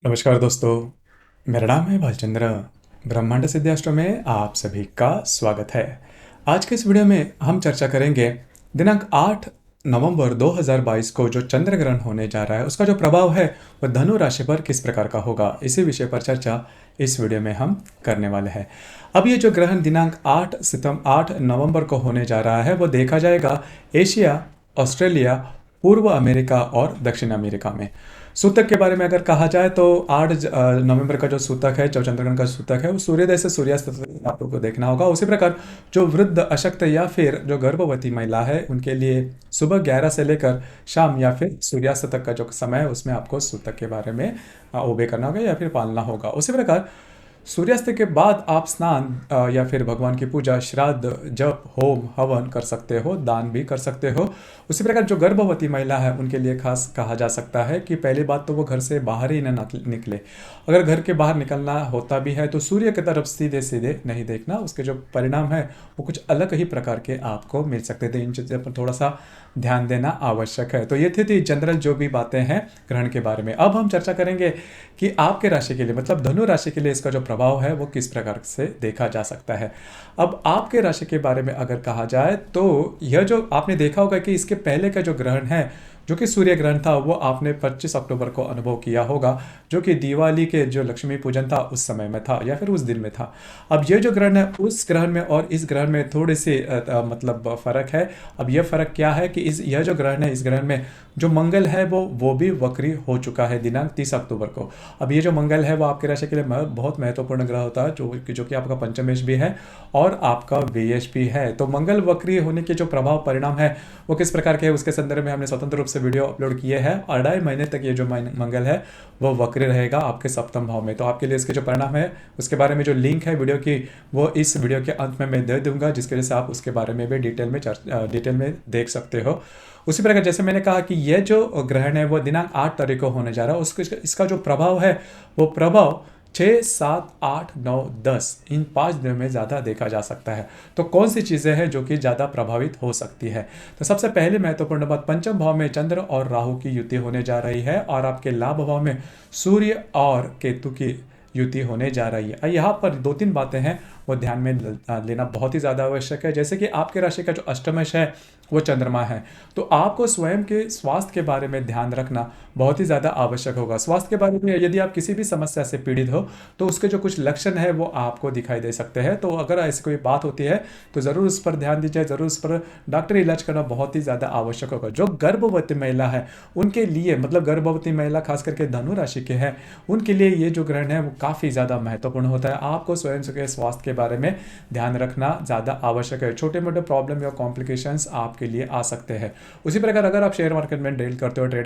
नमस्कार दोस्तों, मेरा नाम है भालचंद्र। ब्रह्मांड सिद्धाश्रम में आप सभी का स्वागत है। आज के इस वीडियो में हम चर्चा करेंगे दिनांक 8 नवंबर 2022 को जो चंद्र ग्रहण होने जा रहा है उसका जो प्रभाव है वह धनु राशि पर किस प्रकार का होगा। इसी विषय पर चर्चा इस वीडियो में हम करने वाले हैं। अब ये जो ग्रहण दिनांक 8 नवंबर को होने जा रहा है वो देखा जाएगा एशिया, ऑस्ट्रेलिया, पूर्व अमेरिका और दक्षिण अमेरिका में। सूतक के बारे में अगर कहा जाए तो 8 नवंबर का जो सूतक है, जो चंद्रग्रहण का सूतक है, वो सूर्योदय से सूर्यास्त तक आप लोग को देखना होगा। उसी प्रकार जो वृद्ध, अशक्त या फिर जो गर्भवती महिला है उनके लिए सुबह 11 से लेकर शाम या फिर सूर्यास्त तक का जो समय है उसमें आपको सूतक के बारे में ओबे करना होगा या फिर पालना होगा। उसी प्रकार सूर्यास्त के बाद आप स्नान या फिर भगवान की पूजा, श्राद्ध, जप, होम, हवन कर सकते हो, दान भी कर सकते हो। उसी प्रकार जो गर्भवती महिला है उनके लिए खास कहा जा सकता है कि पहली बात तो वो घर से बाहर ही न निकले। अगर घर के बाहर निकलना होता भी है तो सूर्य की तरफ सीधे सीधे नहीं देखना, उसके जो परिणाम है वो कुछ अलग ही प्रकार के आपको मिल सकते थे। इन चीज़ों पर थोड़ा सा ध्यान देना आवश्यक है। तो ये थी जनरल जो भी बातें हैं ग्रहण के बारे में। अब हम चर्चा करेंगे कि आपके राशि के लिए, मतलब धनु राशि के लिए इसका जो प्रभाव है वो किस प्रकार से देखा जा सकता है। अब आपके राशि के बारे में अगर कहा जाए तो यह जो आपने देखा होगा कि इसके पहले का जो ग्रहण है जो कि सूर्य ग्रहण था वो आपने 25 अक्टूबर को अनुभव किया होगा, जो कि दिवाली के जो लक्ष्मी पूजन था उस समय में था या फिर उस दिन में था। अब ये जो ग्रहण है उस ग्रहण में और इस ग्रहण में थोड़ी सी मतलब फर्क है। अब यह फर्क क्या है कि यह जो ग्रहण है, इस ग्रहण में जो मंगल है वो भी वक्री हो चुका है दिनांक 30 अक्टूबर को। अब ये जो मंगल है वो आपके राशि के लिए बहुत महत्वपूर्ण ग्रह होता है, जो कि आपका पंचमेश भी है और आपका व्ययश भी है। तो मंगल वक्री होने के जो प्रभाव परिणाम है वो किस प्रकार के है उसके संदर्भ में हमने स्वतंत्र रूप से वीडियो अपलोड किए हैं। 2.5 महीने तक ये जो मंगल है वो वक्र रहेगा आपके सप्तम भाव में। तो आपके लिए इसके जो परिणाम है उसके बारे में जो लिंक है वीडियो की वो इस वीडियो के अंत में मैं दे दूंगा, जिसके वजह से आप उसके बारे में भी डिटेल में देख सकते हो। उसी प्रकार जैसे मैंने कहा कि यह जो ग्रहण है वो दिनांक 8 तारीख को होने जा रहा है, उसको इसका जो प्रभाव है वो प्रभाव 6, 7, 8, 9, 10 इन 5 दिनों में ज़्यादा देखा जा सकता है। तो कौन सी चीज़ें हैं जो कि ज़्यादा प्रभावित हो सकती है। तो सबसे पहले महत्वपूर्ण बात, पंचम भाव में चंद्र और राहु की युति होने जा रही है और आपके लाभ भाव में सूर्य और केतु की युति होने जा रही है। यहाँ पर 2-3 बातें हैं वो ध्यान में लेना बहुत ही ज़्यादा आवश्यक है। जैसे कि आपके राशि का जो अष्टमश है वो चंद्रमा है, तो आपको स्वयं के स्वास्थ्य के बारे में ध्यान रखना बहुत ही ज़्यादा आवश्यक होगा। स्वास्थ्य के बारे में यदि आप किसी भी समस्या से पीड़ित हो तो उसके जो कुछ लक्षण है वो आपको दिखाई दे सकते हैं। तो अगर ऐसी कोई बात होती है तो ज़रूर उस पर ध्यान दीजिए, ज़रूर उस पर डॉक्टरी इलाज करना बहुत ही ज़्यादा आवश्यक होगा। जो गर्भवती महिला है उनके लिए, मतलब गर्भवती महिला खास करके धनु राशि के हैं, उनके लिए ये जो ग्रहण है वो काफ़ी ज़्यादा महत्वपूर्ण होता है। आपको स्वयं के स्वास्थ्य के बारे में ध्यान रखना ज़्यादा आवश्यक है। छोटे मोटे प्रॉब्लम या कॉम्प्लिकेशंस आपके लिए आ सकते हैं। उसी प्रकार अगर आप शेयर मार्केट में ट्रेड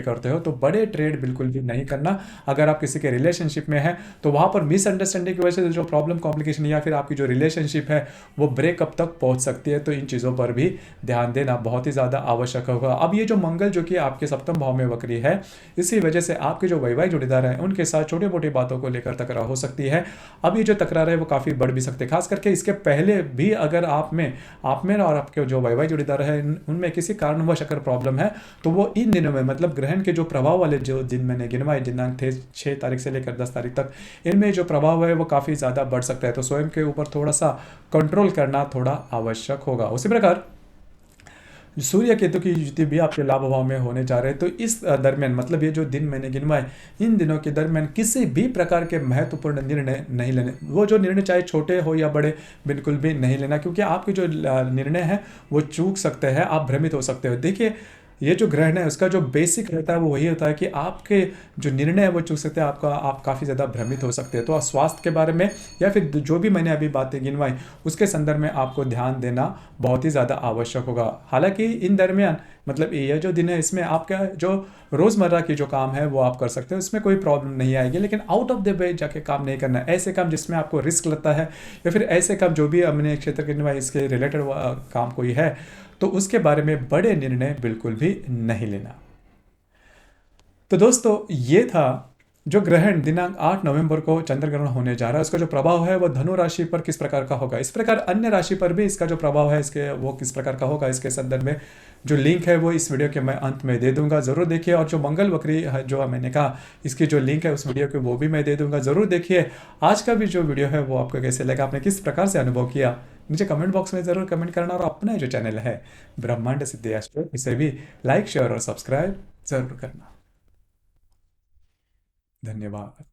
करते हो तो बड़े ट्रेड बिल्कुल भी नहीं करना। अगर आप किसी के रिलेशनशिप में हैं तो वहाँ पर मिसअंडरस्टैंडिंग की वजह से जो प्रॉब्लम, कॉम्प्लिकेशन या फिर आपकी जो रिलेशनशिप है वो ब्रेकअप तक पहुँच सकती है। तो इन चीज़ों पर भी ध्यान देना बहुत ही ज़्यादा आवश्यक होगा। अब ये जो मंगल जो कि आपके सप्तम भाव में वक्री है, इसी वजह से आपके जो वैवाहिक जोड़ीदार हैं उनके साथ छोटी मोटी बातों को लेकर तकरार हो सकती है। अब ये जो तकरार है वो काफ़ी बढ़ भी सकते हैं। खास करके इसके पहले भी अगर आप में और आपके जो वैवाहिक जोड़ीदार है उनमें किसी कारणवश अगर प्रॉब्लम है तो वो इन दिनों में, मतलब ग्रहण के जो प्रभाव वाले जो दिन मैंने गिनवाए, दिनांक थे 6 तारीख से लेकर 10 तारीख तक, इनमें जो प्रभाव है वो काफ़ी ज़्यादा बढ़ सकता है। तो स्वयं के ऊपर थोड़ा सा कंट्रोल करना थोड़ा आवश्यक होगा। उसी प्रकार सूर्य केतु की युति भी आपके लाभ भाव में होने जा रहे हैं। तो इस दरमियान, मतलब ये जो दिन मैंने गिनवाए, इन दिनों के दरमियान किसी भी प्रकार के महत्वपूर्ण निर्णय नहीं लेने। वो जो निर्णय चाहे छोटे हो या बड़े, बिल्कुल भी नहीं लेना, क्योंकि आपके जो निर्णय है वो चूक सकते हैं, आप भ्रमित हो सकते हो। देखिए ये जो ग्रहण है उसका जो बेसिक रहता है वो वही होता है कि आपके जो निर्णय है वो चूक सकते हैं, आप काफ़ी ज़्यादा भ्रमित हो सकते हैं। तो स्वास्थ्य के बारे में या फिर जो भी मैंने अभी बातें गिनवाई उसके संदर्भ में आपको ध्यान देना बहुत ही ज़्यादा आवश्यक होगा। हालांकि इन दरमियान, मतलब ये जो दिन है इसमें आपका जो रोज़मर्रा की जो काम है वो आप कर सकते हो, इसमें कोई प्रॉब्लम नहीं आएगी। लेकिन आउट ऑफ द वे जाके काम नहीं करना है। ऐसे काम जिसमें आपको रिस्क लगता है या फिर ऐसे काम जो भी हमने क्षेत्र के इसके रिलेटेड काम कोई है तो उसके बारे में बड़े निर्णय बिल्कुल भी नहीं लेना। तो दोस्तों ये था जो ग्रहण दिनांक 8 नवंबर को चंद्र ग्रहण होने जा रहा है, उसका जो प्रभाव है वो धनु राशि पर किस प्रकार का होगा। इस प्रकार अन्य राशि पर भी इसका जो प्रभाव है इसके वो किस प्रकार का होगा, इसके संदर्भ में जो लिंक है वो इस वीडियो के मैं अंत में दे दूंगा, ज़रूर देखिए। और जो मंगल वक्री है जो मैंने कहा, इसकी जो लिंक है उस वीडियो के वो भी मैं दे दूंगा, ज़रूर देखिए। आज का भी जो वीडियो है वो आपको कैसे लगा, आपने किस प्रकार से अनुभव किया, नीचे कमेंट बॉक्स में ज़रूर कमेंट करना। और अपना जो चैनल है ब्रह्मांड सिद्धि एस्ट्रो, इसे भी लाइक शेयर और सब्सक्राइब ज़रूर करना। धन्यवाद।